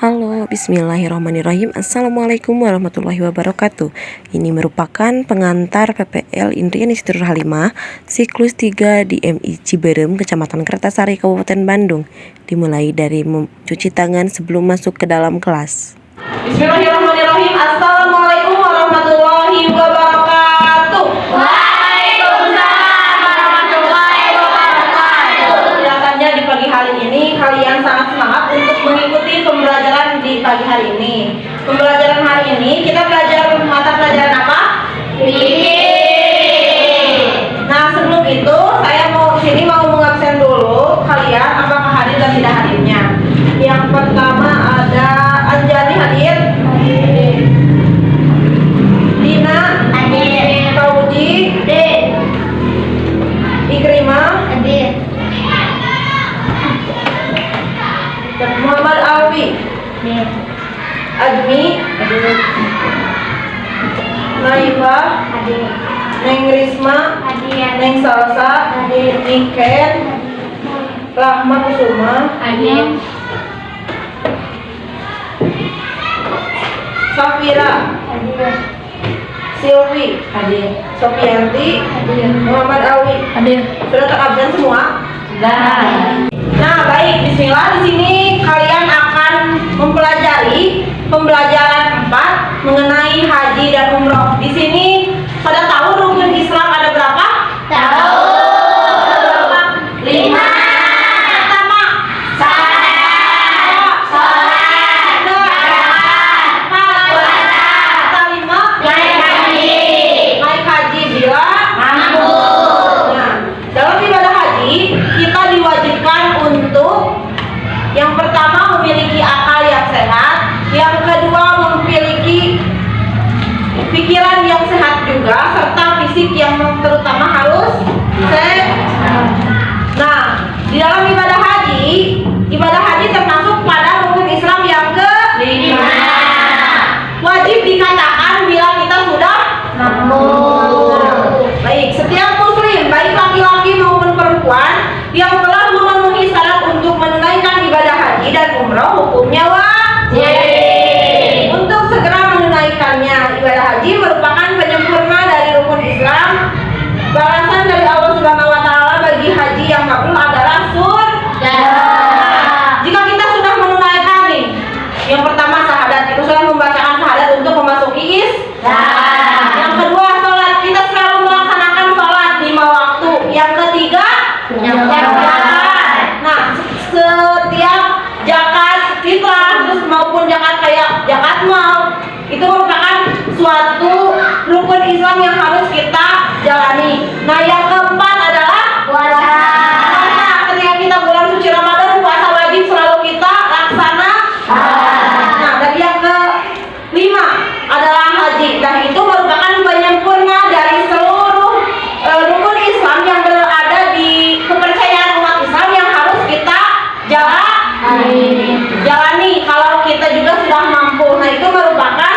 Halo, bismillahirrahmanirrahim. Assalamualaikum warahmatullahi wabarakatuh. Ini merupakan pengantar PPL Indrian Istidur Halimah siklus 3 di MI Ciberem, Kecamatan Kertasari, Kabupaten Bandung. Dimulai dari mencuci tangan sebelum masuk ke dalam kelas. Bismillahirrahmanirrahim. Assalamualaikum warahmatullahi wabarakatuh. Waalaikumsalam warahmatullahi wabarakatuh. Kelihatannya di pagi hari ini kalian sangat semangat untuk mengikuti pembelajaran di pagi hari ini. Pembelajaran hari ini kita belajar mata pelajaran apa? Fikih. Nah, sebelum itu saya mau mengabsen dulu kalian apakah hadir dan tidak hadirnya. Yang pertama ada Anjani hadir. Dina Hadir. Fauji, Hadir. Ikrimah, Hadir. Muhammad Alwi, Hadir. Ajmi, Naifa, Hadir. Neng Risma, Hadir. Neng Salsa, Hadir. Niken, Rahma Kusuma, Hadir. Safira, Hadir. Silvi, hadir. Sofianti, Hadir. Muhammad Alwi, Hadir. sudah terabsen semua? Sudah. Nah, baik, bismillah. Di sini kalian akan mempelajari pembelajaran 4 mengenai haji dan umroh. Di sini pada tahu rukun Islam ada berapa? Tahu. Berapa? 5. Pertama, Salat. Salat. Zakat. Puasa. kelima, Naik haji. naik haji bila Mampu. Nah, dalam ibadah haji kita diwajibkan untuk yang pertama memiliki akal yang sehat, yang kedua memiliki pikiran yang sehat juga, serta fisik yang terutama harus sehat. Nah, di dalam ibadah haji termasuk pada rukun Islam yang ke-5. Wajib dikatakan bila kita sudah Mampu. baik, setiap muslim, baik laki-laki maupun perempuan yang telah memenuhi syarat untuk menunaikan ibadah haji dan umroh hukumnya wajib untuk segera menunaikannya. Ibadah haji merupakan penyempurna dari rukun Islam. Balasan dari Allah Subhanahu wa taala bagi haji yang mabrur adalah surga. Jika kita sudah menunaikan nih, yang pertama syahadat, itu sudah membacakan syahadat untuk memasuki Islam. Yang kedua sholat, kita selalu melaksanakan sholat 5 waktu. Yang ketiga zakat. Nah, setiap zakat fitrah terus maupun zakat kayak zakat mal itu merupakan suatu rukun Islam yang harus kita jalani. Nah, yang keempat adalah Puasa. puasa. Ketika kita bulan suci Ramadan, puasa wajib selalu kita laksanakan. Nah, dan yang kelima adalah haji. Nah, itu merupakan penyempurna dari seluruh rukun Islam yang berada di kepercayaan umat Islam yang harus kita jalani kalau kita juga sudah mampu. Nah, itu merupakan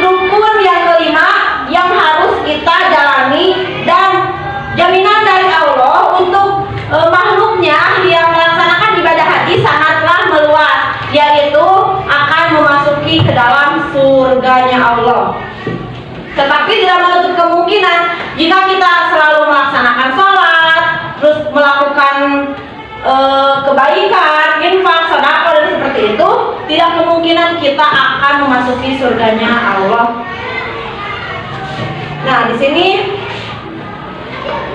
rukun yang kelima yang harus kita jalani, dan jaminan dari Allah untuk makhluknya yang melaksanakan ibadah haji sangatlah meluas, yaitu akan memasuki ke dalam surganya Allah. Tetapi tidak menutup kemungkinan jika kita selalu melaksanakan sholat, terus melakukan kebaikan, infak, sedekah dan seperti itu, tidak kemungkinan kita akan memasuki surganya Allah. Nah, di sini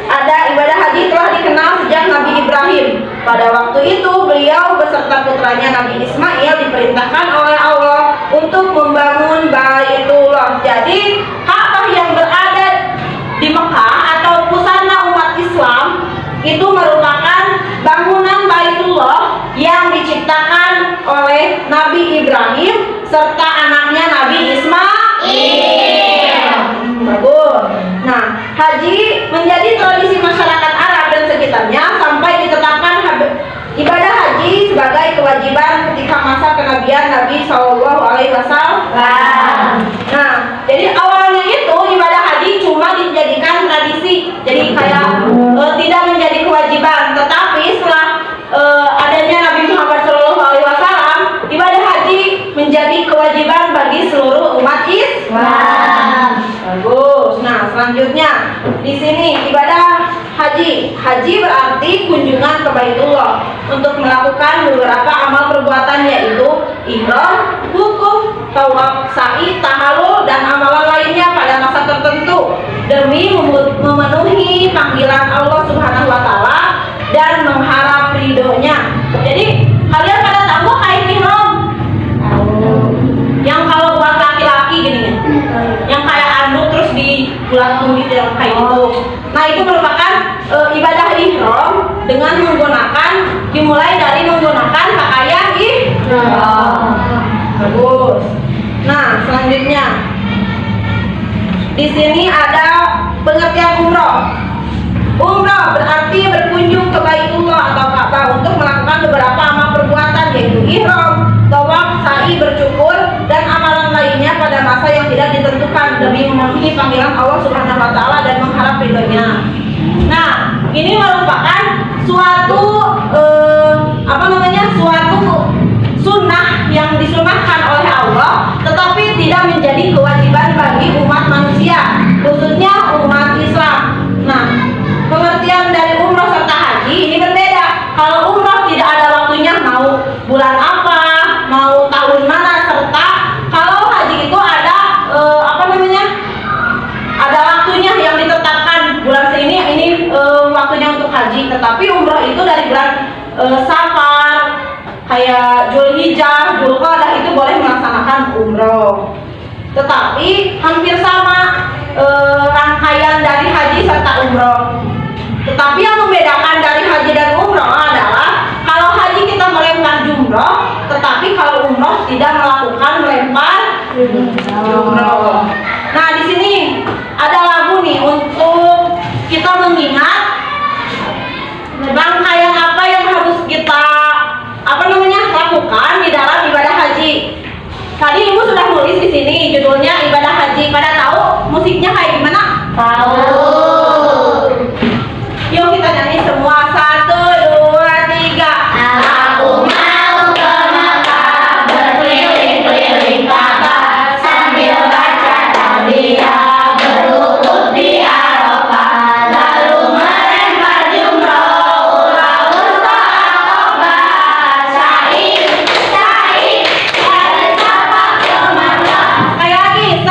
ada ibadah haji telah dikenal sejak Nabi Ibrahim. Pada waktu itu beliau beserta putranya Nabi Ismail diperintahkan oleh Allah untuk membangun Baitullah. Jadi Ka'bah yang berada di Mekah atau pusana umat Islam itu merupakan bangunan Baitullah yang diciptakan oleh Nabi Ibrahim serta anaknya Nabi Ismail. Bagus. Nah, haji menjadi tradisi masyarakat Arab dan sekitarnya sampai ditetapkan ibadah haji sebagai kewajiban ketika masa kenabian Nabi Shallallahu Alaihi Wasallam. Nah, jadi awalnya itu ibadah haji cuma dijadikan tradisi, jadi kayak tidak menjadi kewajiban. Tetapi setelah adanya Nabi Muhammad Shallallahu Alaihi Wasallam, ibadah haji menjadi kewajiban bagi seluruh umat Islam. Bagus. Nah, selanjutnya di sini ibadah haji. Haji berarti kunjungan ke Baitullah untuk melakukan beberapa amal perbuatan yaitu ihram, wukuf, tawaf, sa'i, tahallul dan amalan lainnya pada masa tertentu demi memenuhi panggilan Allah Subhanahu wa taala dan mengharap ridhonya. Jadi, kalian pada tahu kain ihram? Yang kalau buat laki-laki gini ya. Yang kayak anduk terus dibulatkan gitu yang kayak itu. Nah, itu merupakan ibadah ihram dengan dimulai dari menggunakan pakaian ihram. Bagus. Nah, selanjutnya di sini ada pengertian umroh. Umroh berarti berkunjung ke Baitullah atau Ka'bah untuk melakukan beberapa amal perbuatan yaitu ihram, tawaf, sa'i, bercukur dan amalan lainnya pada masa yang tidak ditentukan demi memenuhi panggilan Allah Subhanahu wa taala dan mengharap ridhonya. Nah, ini merupakan suatu suatu sunnah yang disunahkan oleh Allah tetapi tidak menjadi kewajiban bagi umat manusia, khususnya umat Islam. Nah, pengertian dari umroh serta haji ini berbeda. Kalau umroh tidak ada waktunya, mau bulan apa, mau tahun mana, serta kalau haji itu ada ada waktunya yang ditetapkan bulan ini waktunya untuk haji. Tetapi umroh itu dari bulan Safar, kayak Zulhijjah, Dzulqa'dah itu boleh melaksanakan umroh. Tetapi hampir sama rangkaian dari haji serta umroh. Tetapi yang membedakan dari haji dan umroh adalah kalau haji kita melempar jumroh, tetapi kalau umroh tidak melakukan melempar jumroh. Nah, di sini ada lagu nih untuk kita mengingat rangkaian apa yang harus kita lakukan di dalam ibadah haji. Tadi ibu sudah nulis di sini judulnya ibadah haji. Pada tahu musiknya kayak gimana? Tahu. Yuk kita nyanyi semua. 1, 2, 3. Aku mau ke Makkah, berkeliling-keliling Ka'bah sambil baca talbiyah, berwukuf di Arafah, lalu melempar jumroh, ulawus Aqabah, sa'i dari Safa ke Makkah. Sekali lagi 1,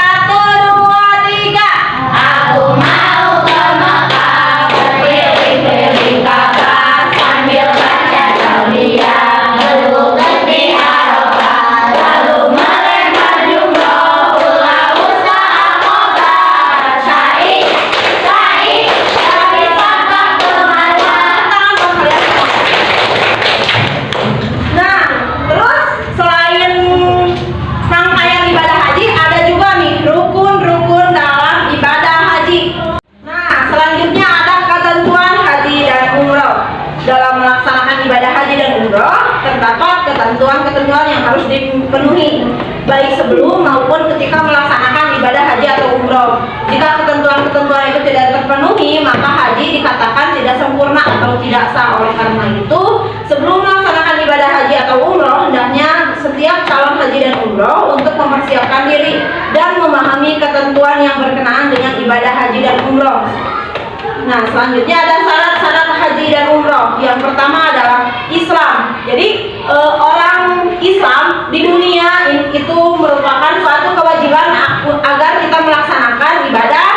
2, 3. Aku mau ke Makkah, berkeliling-keliling Ka'bah sambil baca talbiyah, berwukuf di Arafah, lalu melempar jumroh, ulawus Aqabah, sa'i dari Safa ke Marwah. Tangan dong kalian semua. Nah, terus selain rangkaian ibadah haji ada juga nih rukun-rukun dalam ibadah haji. Nah, selanjutnya ada ketentuan haji dan umroh. Dalam melaksanakan ibadah haji dan umroh terdapat ketentuan-ketentuan yang harus dipenuhi baik sebelum maupun ketika melaksanakan ibadah haji atau umroh. Jika ketentuan-ketentuan itu tidak terpenuhi, maka haji dikatakan tidak sempurna atau tidak sah. Oleh karena itu, sebelum melaksanakan ibadah haji atau umroh, hendaknya setiap calon haji dan umroh untuk mempersiapkan diri dan memahami ketentuan yang berkenaan dengan ibadah haji dan umroh. Nah, selanjutnya ada syarat-syarat haji dan umroh. Yang pertama adalah Islam. Jadi orang Islam di dunia itu merupakan suatu kewajiban agar kita melaksanakan ibadah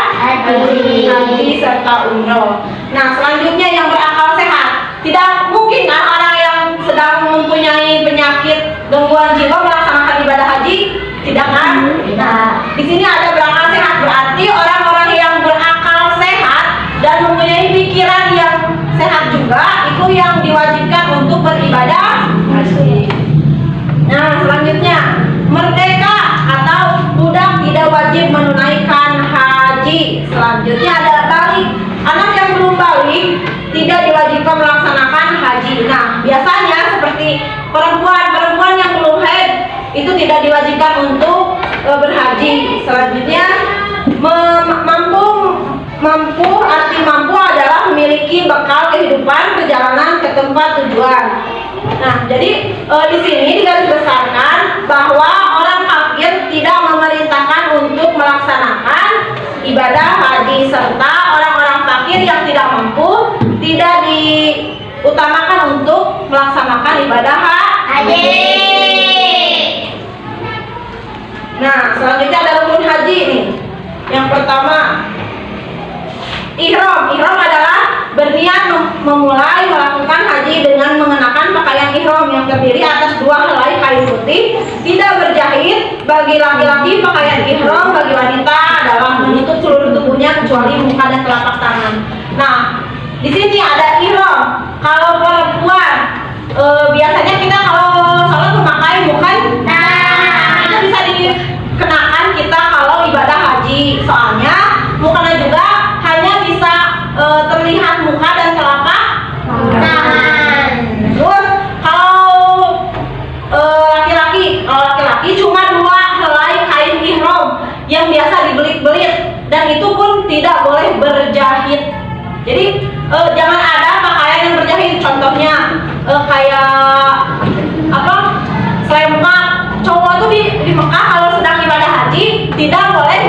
haji serta umroh. Nah, selanjutnya yang berakal sehat. Tidak mungkin kan orang yang sedang mempunyai penyakit gangguan jiwa melaksanakan ibadah haji? Tidak kan? Tidak. Di sini ada berakal sehat, berarti orang-orang yang berakal sehat dan mempunyai pikiran yang sehat juga itu yang diwajibkan untuk beribadah haji. Nah, selanjutnya merdeka atau budak tidak wajib menunaikan haji. Selanjutnya ada balik. Anak yang belum balik tidak diwajibkan melaksanakan haji. Nah, biasanya seperti perempuan yang belum haid itu tidak diwajibkan untuk berhaji. Selanjutnya mampu arti mampu adalah memiliki bekal kehidupan perjalanan ke tempat tujuan. Nah, jadi di sini digarisbesarkan bahwa bagi laki-laki pakaian ihram, bagi wanita adalah menutup seluruh tubuhnya kecuali muka dan telapak tangan. Nah, di sini ada ihram. Kalau perempuan biasanya kita kalau sholat memakai bukan? Nah, itu bisa dikenakan kita kalau ibadah haji. Soalnya mukanya juga hanya bisa terlihat muka dan telapak tangan. Terus kalau laki-laki cuma 2 helai kain ihram yang biasa dibelit-belit, dan itu pun tidak boleh berjahit. Jadi jangan ada pakaian yang berjahit. Contohnya kayak apa? Selempang. Cowok tuh di Mekah kalau sedang ibadah haji tidak boleh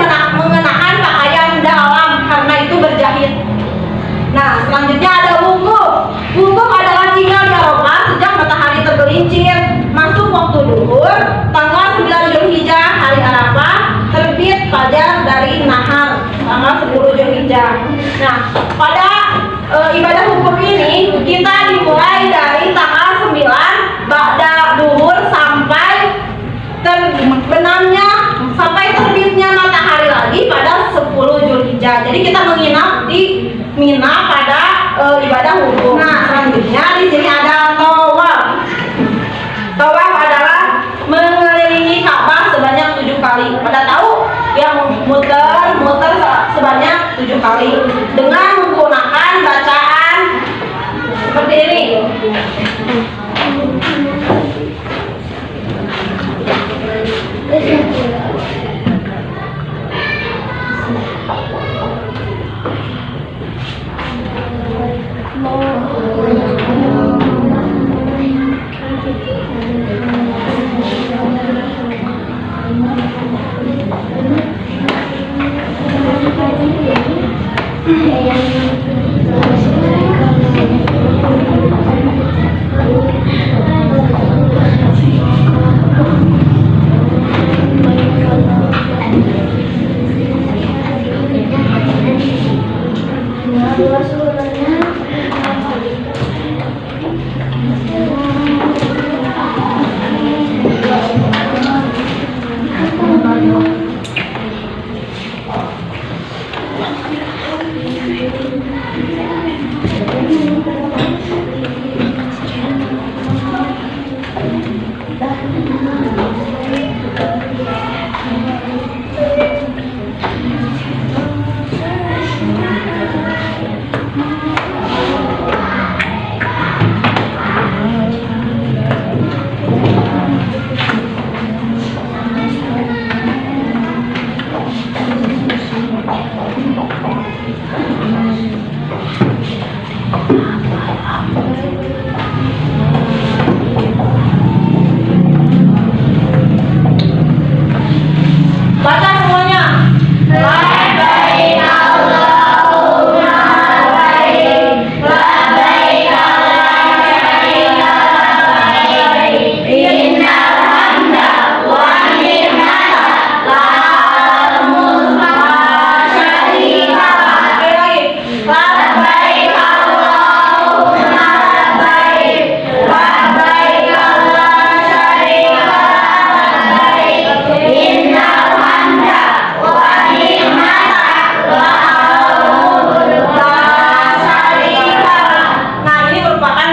mengenakan pakaian dalam karena itu berjahit. Nah, selanjutnya ada wukuf. Wukuf adalah tinggal di Arafah sejak matahari tergelincir masuk waktu duhur tanggal 9 Zulhijjah hari Arafah, terbit fajar dari nahar tanggal 10 Zulhijjah. Nah, pada ibadah wukuf ini kita dimulai dari tanggal 9 ba'da duhur sampai terbenamnya sampai terbitnya matahari lagi pada 10 Zulhijjah. Jadi kita menginap di Mina pada ibadah wukuf. Nah, selanjutnya di sini ada tawaf. Tawaf adalah mengelilingi Ka'bah sebanyak 7 kali. Pada tahu yang muter sebanyak 7 kali dengan menggunakan bacaan seperti ini. Baca semuanya. Labbaik Allahumma labbaik, labbaik la syarika lak, innal hamda wan ni'mata lakal mulk la syarika lak. Sekali lagi. Labbaik Allahumma labbaik, labbaik la syarika lak, innal hamda wan ni'mata lakal mulk la syarika lak. Nah, ini merupakan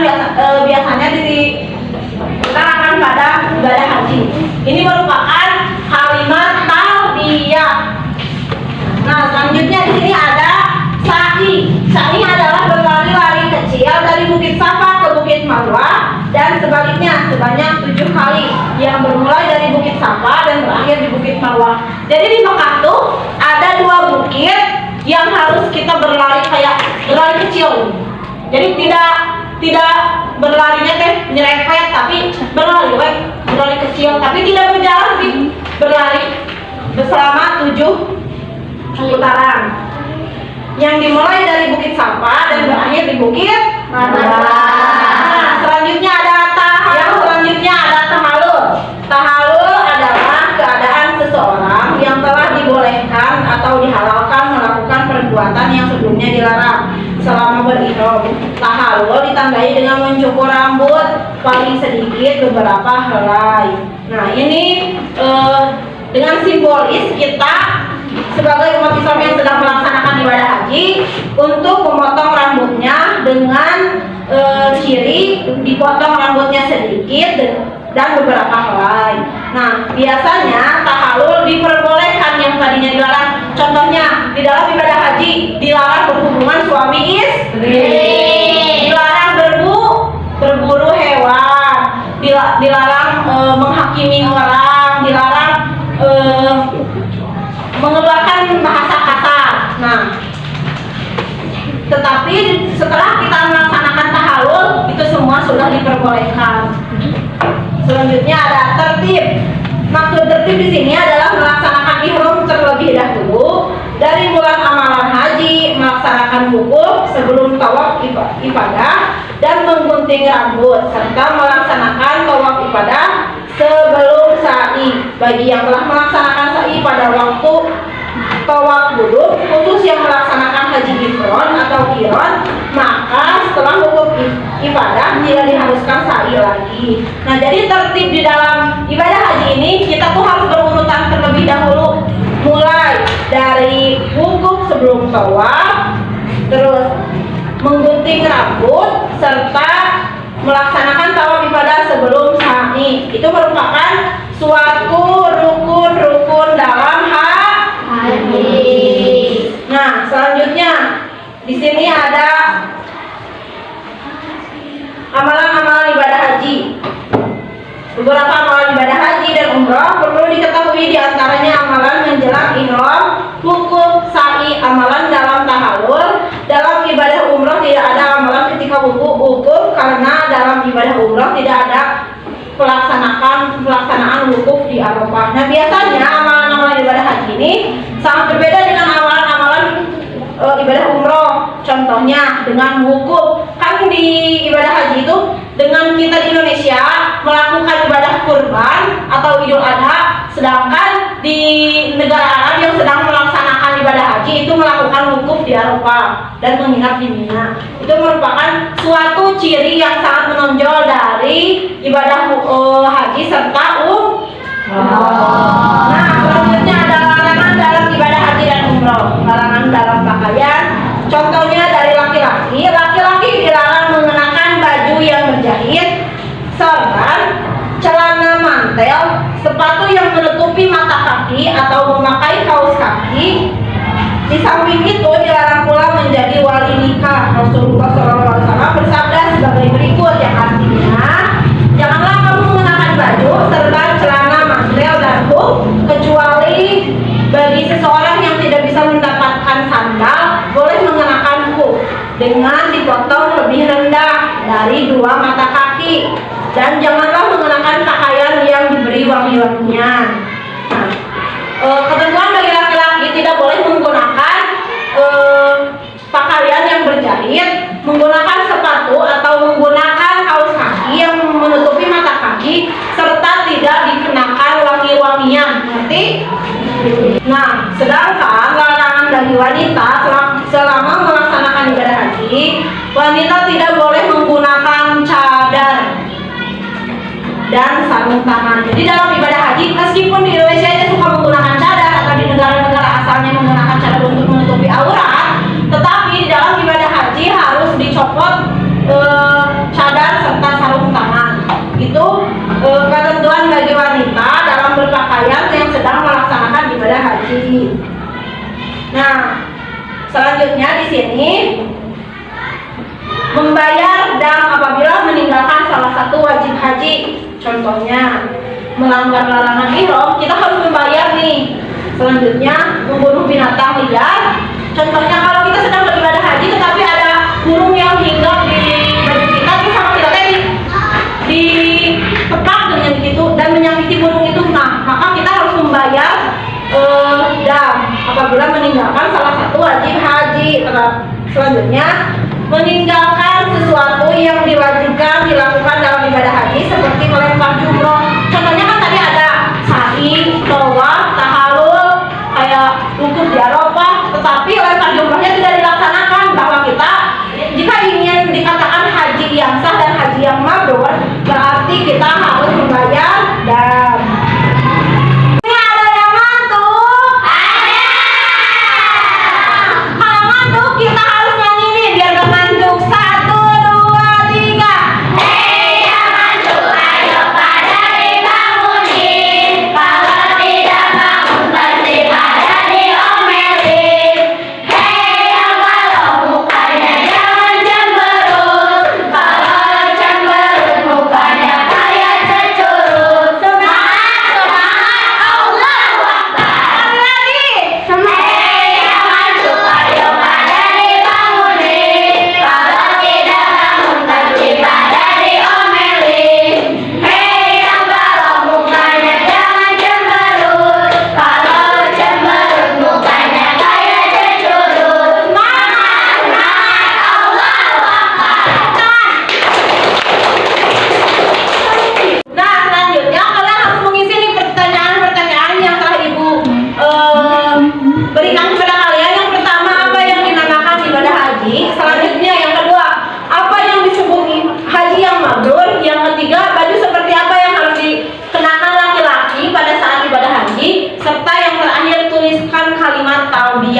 biasanya diterangkan pada ibadah haji. Ini merupakan kalimat talbiyah. Nah, selanjutnya di sini ada sa'i. Sa'i adalah berlari-lari kecil dari Bukit Safa ke Bukit Marwah dan sebaliknya sebanyak 7 kali yang bermulai dari Bukit Safa dan berakhir di Bukit Marwah. Jadi di Mekah tuh ada 2 bukit yang harus kita berlari kayak berlari kecil. Jadi tidak berlarinya nyerempet, tapi berlari kecil, tapi tidak berjalan, tapi berlari selama 7 putaran yang dimulai dari Bukit Safa dan berakhir di Bukit Marwah. Nah, selanjutnya ada tahallul. Tahallul adalah keadaan seseorang yang telah dibolehkan atau dihalalkan melakukan perbuatan yang sebelumnya dilarang selama berihram. Tahallul ditandai dengan mencukur rambut paling sedikit beberapa helai. Nah, ini dengan simbolis kita sebagai umat Islam yang sedang melaksanakan ibadah haji untuk memotong rambutnya dengan ciri dipotong rambutnya sedikit dan beberapa helai. Nah, biasanya tahallul diperbolehkan yang tadinya dilarang. Contohnya di dalam ibadah haji dilarang berhubungan suami istri, dilarang berburu hewan, dilarang menghakimi orang, dilarang mengeluarkan bahasa kasar. Nah, tetapi setelah kita melaksanakan tahallul itu semua sudah diperbolehkan. Selanjutnya ada tertib. Maksud tertib di sini adalah melaksanakan ihram terlebih dahulu dari mulai amalan haji, melaksanakan wukuf sebelum tawaf ibadah dan menggunting rambut serta melaksanakan tawaf ibadah sebelum sa'i. Bagi yang telah melaksanakan sa'i pada waktu tawaf wudhu, khusus yang melaksanakan haji ifron atau qiron, maka setelah wukuf ibadah tidak diharuskan sa'i lagi. Nah, jadi tertib di dalam ibadah haji ini kita tuh harus berurutan terlebih dahulu, mulai dari wukuf sebelum tawaf, terus menggunting rambut serta melaksanakan tawaf ibadah sebelum sa'i. Itu merupakan suatu rukun dalam haji. Nah, selanjutnya di sini ada amalan-amalan ibadah haji. Beberapa amalan ibadah haji dan umrah perlu diketahui, diantaranya amalan menjelang ihram, wukuf, sa'i, amalan dalam tahallul. Dalam ibadah umrah tidak ada amalan ketika wukuf karena dalam ibadah umrah tidak ada pelaksanaan wukuf di Arafah. Nah, biasanya amalan-amalan ibadah haji ini sangat berbeda dengan amalan-amalan ibadah umroh. Contohnya dengan wukuf. Kan di ibadah haji itu dengan kita di Indonesia melakukan ibadah kurban atau Idul Adha, sedangkan di negara Arab yang sedang melaksanakan ibadah haji itu melakukan wukuf di Arafah dan menginap di Mina. Itu merupakan suatu ciri yang sangat menonjol dari ibadah haji serta Nah, selanjutnya ada larangan dalam ibadah haji dan umroh. Larangan dalam pakaian, contohnya dari laki-laki dilarang mengenakan baju yang berjahit, sorban, celana mantel, sepatu yang menutupi mata kaki atau memakai kaos kaki. Di samping itu dilarang pula menjadi wali nikah. Rasulullah SAW bersabda sebagai berikut, yang artinya, janganlah kamu mengenakan baju serta celana mantel dan hook kecuali bagi seseorang yang tidak bisa mendapatkan sandal boleh mengenakan hook dengan dipotong lebih rendah dari 2 mata kaki, dan janganlah mengenakan pakaian yang diberi wangi-wangian. Ketentuan bagi laki-laki tidak boleh menggunakan pakaian yang berjahit, menggunakan sepatu atau menggunakan kaos kaki yang menutupi mata kaki, serta tidak dikenakan wangi-wangian. Ngerti? Nah, sedangkan larangan bagi wanita selama melaksanakan ibadah haji, wanita tidak boleh menggunakan cadar dan sarung tangan. Jadi dalam ibadah haji, meskipun di Indonesia itu suka menggunakan cadar atau di negara-negara asalnya menggunakan cadar untuk menutupi aurat, tetapi di dalam ibadah haji harus dicopot cadar serta sarung tangan. Itu ketentuan bagi wanita dalam berpakaian yang sedang melaksanakan ibadah haji. Nah, selanjutnya di sini membayar dam apabila meninggalkan salah satu wajib haji. Contohnya melanggar larangan ihram, kita harus membayar nih. Selanjutnya membunuh binatang liar. Contohnya kalau kita sedang beribadah haji tetapi ada burung yang hinggap di baju kita, terus sama kita tadi ditepak dengan itu dan menyakiti burung itu, nah maka kita harus membayar dam apabila meninggalkan salah satu wajib haji. Selanjutnya meninggalkan sesuatu yang diwajibkan dilakukan dalam ibadah haji seperti melempar jumroh. Contohnya kan tadi ada sa'i, tawaf, tahallul, kayak wukuf di Arafah, tetapi lempar jumrohnya tidak dilaksanakan. Bahwa kita jika ingin dikatakan haji yang sah dan haji yang mabrur, berarti kita harus membayar dam. Ini ada yang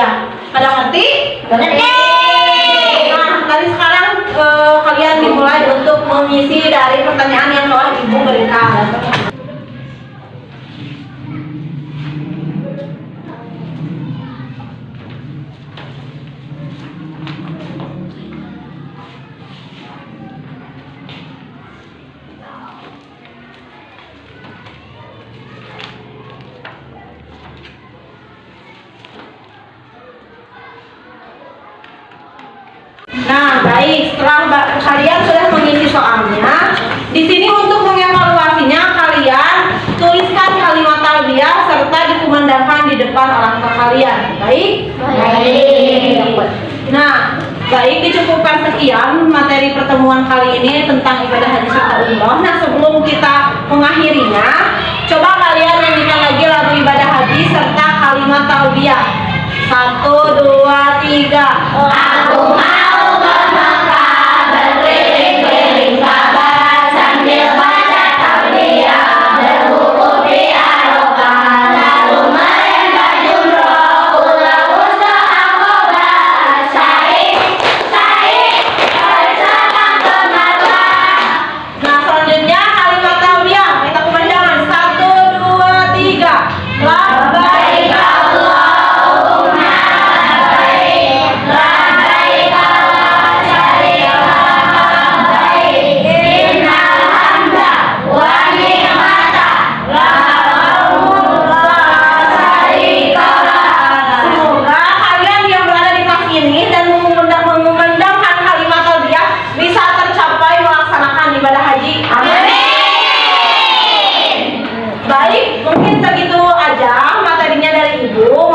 talbiyah. Pada ngerti? Ngerti. Nah, dari sekarang kalian dimulai untuk mengisi dari pertanyaan yang telah Ibu berikan. Nah, baik. Setelah kalian sudah mengisi soalnya, di sini untuk mengevaluasinya kalian tuliskan kalimat talbiyah serta dikumandangkan di depan orang tua kalian. Baik? Baik. Nah, baik, dicukupkan sekian materi pertemuan kali ini tentang ibadah haji serta umroh. Nah, sebelum kita mengakhirinya, coba kalian nyanyikan lagi lagu ibadah haji serta kalimat talbiyah. 1, 2, 3. Aku mau ke Mekah, berkeliling-keliling Ka'bah sambil baca talbiyah, berwukuf di Arafah, lalu melempar jumroh, pulau Wusta Aqobah, syahid bersama ke Makkah. Nah, selanjutnya kalimat talbiyah. Kita kumandangan. 1, 2, 3. Labbaik Allahumma labbaik, labbaik la syarika labbaik, innal hamda wa ni'mata laka la syarika lak. Semoga kalian yang berada di kelas ini dan mengumandangkan kalimat talbiyah bisa tercapai melaksanakan ibadah haji. Amin. Baik, mungkin segitu aja materinya dari Ibu.